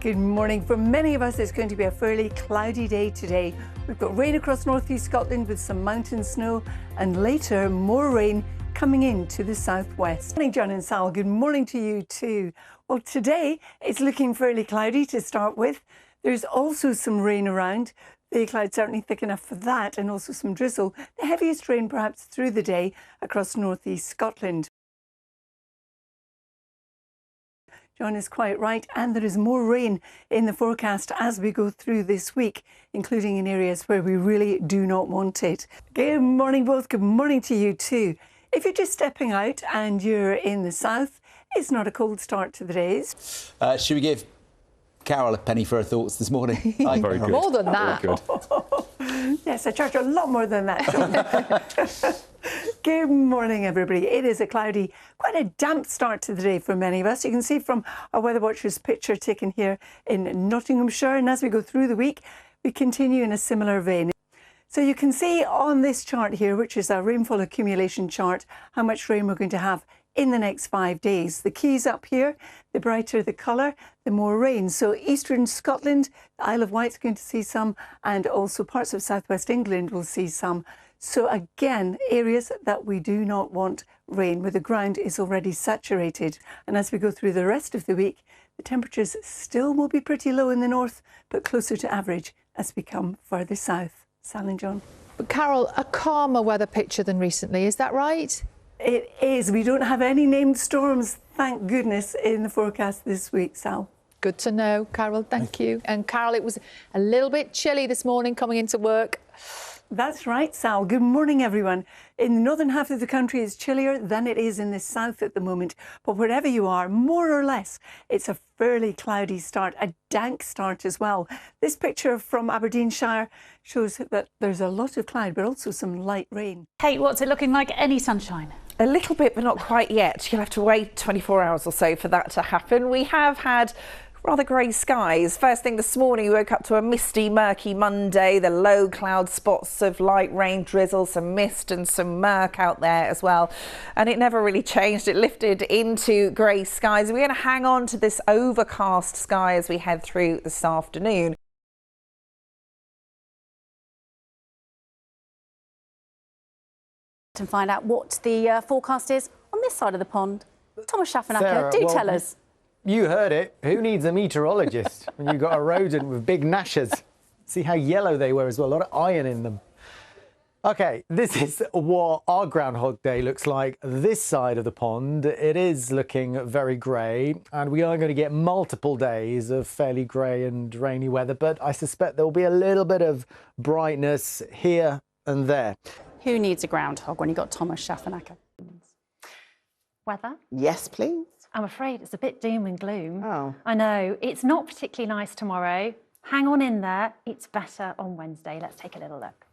Good morning. For many of us, it's going to be a fairly cloudy day today. We've got rain across northeast Scotland with some mountain snow, and later more rain coming into the southwest. Good morning, John and Sal. Good morning to you too. Well, today it's looking fairly cloudy to start with. There's also some rain around. The cloud's certainly thick enough for that, and also some drizzle. The heaviest rain perhaps through the day across northeast Scotland. John is quite right, and there is more rain in the forecast as we go through this week, including in areas where we really do not want it. Good morning both, good morning to you too. If you're just stepping out and you're in the south, it's not a cold start to the days. Should we give Carol a penny for her thoughts this morning? Very good. More than that. Very good. Yes, I charge a lot more than that, John. Good morning, everybody. It is a cloudy, quite a damp start to the day for many of us. You can see from our Weather Watchers picture taken here in Nottinghamshire. And as we go through the week, we continue in a similar vein. So you can see on this chart here, which is our rainfall accumulation chart, how much rain we're going to have in the next 5 days. The keys up here, the brighter the colour, the more rain. So eastern Scotland, the Isle of Wight's going to see some, and also parts of southwest England will see some. So again, areas that we do not want rain, where the ground is already saturated. And as we go through the rest of the week, the temperatures still will be pretty low in the north, but closer to average as we come further south. Sal and John. But Carol, a calmer weather picture than recently, is that right? It is. We don't have any named storms, thank goodness, in the forecast this week, Sal. Good to know, Carol, thank you. And Carol, it was a little bit chilly this morning coming into work. That's right, Sal. Good morning, everyone. In the northern half of the country, it's chillier than it is in the south at the moment. But wherever you are, more or less, it's a fairly cloudy start, a dank start as well. This picture from Aberdeenshire shows that there's a lot of cloud, but also some light rain. Kate, what's it looking like? Any sunshine? A little bit, but not quite yet. You'll have to wait 24 hours or so for that to happen. We have had rather grey skies. First thing this morning, we woke up to a misty, murky Monday. The low cloud spots of light rain, drizzle, some mist and some murk out there as well. And it never really changed. It lifted into grey skies. We're going to hang on to this overcast sky as we head through this afternoon. To find out what the forecast is on this side of the pond. Thomas Schaffenacker, do tell us. You heard it. Who needs a meteorologist when you've got a rodent with big gnashers? See how yellow they were as well. A lot of iron in them. OK, this is what our Groundhog Day looks like this side of the pond. It is looking very grey, and we are going to get multiple days of fairly grey and rainy weather, but I suspect there will be a little bit of brightness here and there. Who needs a groundhog when you've got Thomas Schaffenacker? Weather? Yes, please. I'm afraid it's a bit doom and gloom. Oh. I know. It's not particularly nice tomorrow. Hang on in there. It's better on Wednesday. Let's take a little look.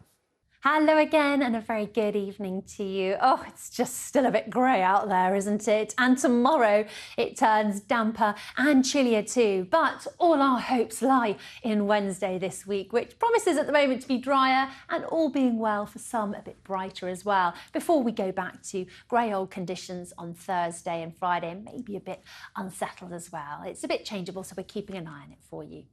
Hello again and a very good evening to you. Oh, it's just still a bit grey out there, isn't it? And tomorrow it turns damper and chillier too. But all our hopes lie in Wednesday this week, which promises at the moment to be drier and, all being well for some, a bit brighter as well, before we go back to grey old conditions on Thursday and Friday, and maybe a bit unsettled as well. It's a bit changeable, so we're keeping an eye on it for you.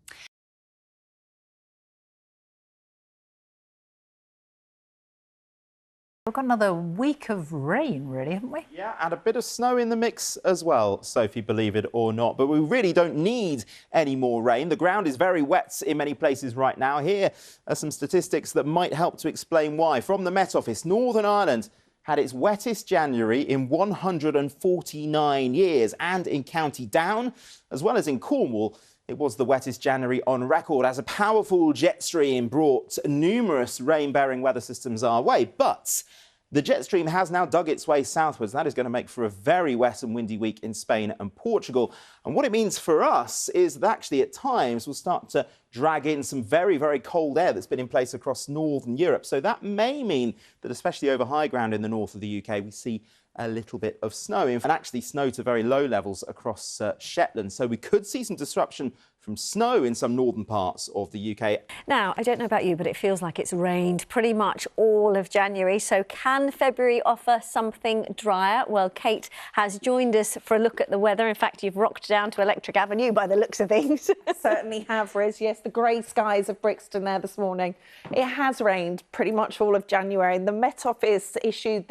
We've got another week of rain, really, haven't we? Yeah, and a bit of snow in the mix as well, Sophie, believe it or not. But we really don't need any more rain. The ground is very wet in many places right now. Here are some statistics that might help to explain why. From the Met Office, Northern Ireland had its wettest January in 149 years. And in County Down, as well as in Cornwall, it was the wettest January on record as a powerful jet stream brought numerous rain-bearing weather systems our way. But the jet stream has now dug its way southwards. That is going to make for a very wet and windy week in Spain and Portugal. And what it means for us is that actually at times we'll start to drag in some very, very cold air that's been in place across northern Europe. So that may mean that especially over high ground in the north of the UK, we see a little bit of snow, and actually snow to very low levels across Shetland. So we could see some disruption from snow in some northern parts of the UK. Now, I don't know about you, but it feels like it's rained pretty much all of January. So can February offer something drier? Well, Kate has joined us for a look at the weather. In fact, you've rocked down to Electric Avenue by the looks of things. Certainly have, Riz. Yes, the grey skies of Brixton there this morning. It has rained pretty much all of January. The Met Office issued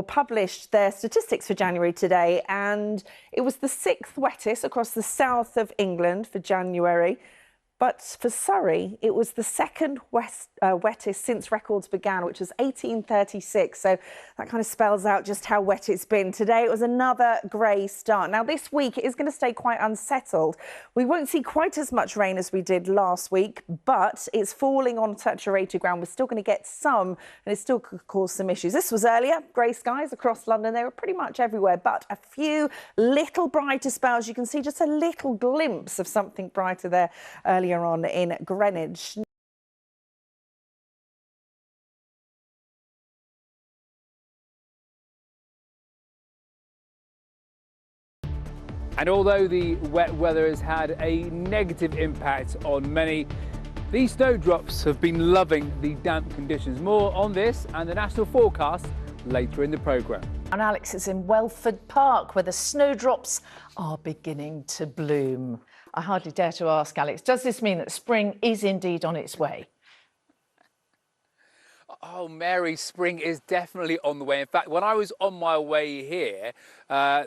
published their statistics for January today, and it was the 6th wettest across the south of England for January. But for Surrey, it was the 2nd wettest since records began, which was 1836. So that kind of spells out just how wet it's been. Today, it was another grey start. Now, this week it is going to stay quite unsettled. We won't see quite as much rain as we did last week, but it's falling on saturated ground. We're still going to get some, and it still could cause some issues. This was earlier, grey skies across London. They were pretty much everywhere, but a few little brighter spells. You can see just a little glimpse of something brighter there earlier on in Greenwich. And although the wet weather has had a negative impact on many, these snowdrops have been loving the damp conditions. More on this and the national forecast later in the programme. And Alex is in Welford Park, where the snowdrops are beginning to bloom. I hardly dare to ask, Alex, does this mean that spring is indeed on its way? Oh, Mary, spring is definitely on the way. In fact, when I was on my way here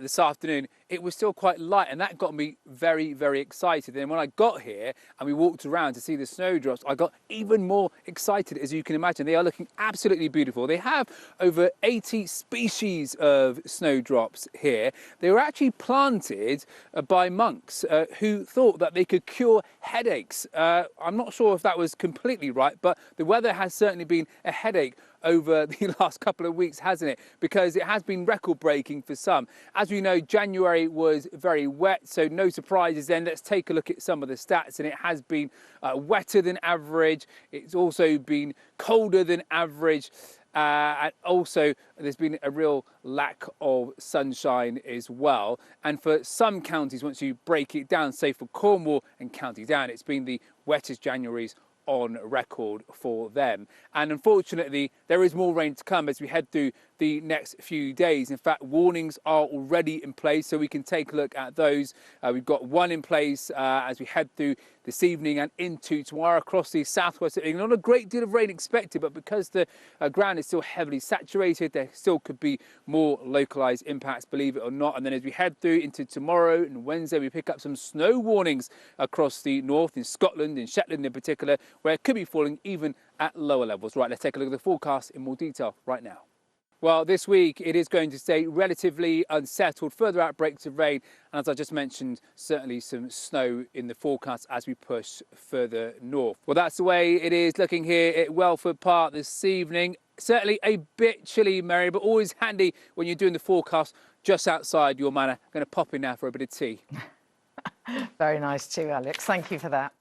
this afternoon, it was still quite light, and that got me very, very excited. And when I got here and we walked around to see the snowdrops, I got even more excited, as you can imagine. They are looking absolutely beautiful. They have over 80 species of snowdrops here. They were actually planted by monks who thought that they could cure headaches. I'm not sure if that was completely right, but the weather has certainly been a headache over the last couple of weeks, hasn't it? Because it has been record-breaking for some. As we know, January was very wet, so no surprises then. Let's take a look at some of the stats, and it has been wetter than average. It's also been colder than average. And also, there's been a real lack of sunshine as well. And for some counties, once you break it down, say for Cornwall and County Down, it's been the wettest Januaries on record for them. And unfortunately, there is more rain to come as we head through the next few days. In fact, warnings are already in place, so we can take a look at those. We've got one in place as we head through this evening and into tomorrow across the southwest of England. Not a great deal of rain expected, but because the ground is still heavily saturated, there still could be more localised impacts, believe it or not. And then as we head through into tomorrow and Wednesday, we pick up some snow warnings across the north, in Scotland, in Shetland in particular, where it could be falling even at lower levels. Right, let's take a look at the forecast in more detail right now. Well, this week it is going to stay relatively unsettled, further outbreaks of rain, and as I just mentioned, certainly some snow in the forecast as we push further north. Well, that's the way it is looking here at Welford Park this evening. Certainly a bit chilly, Mary, but always handy when you're doing the forecast just outside your manor. I'm going to pop in now for a bit of tea. Very nice too, Alex. Thank you for that.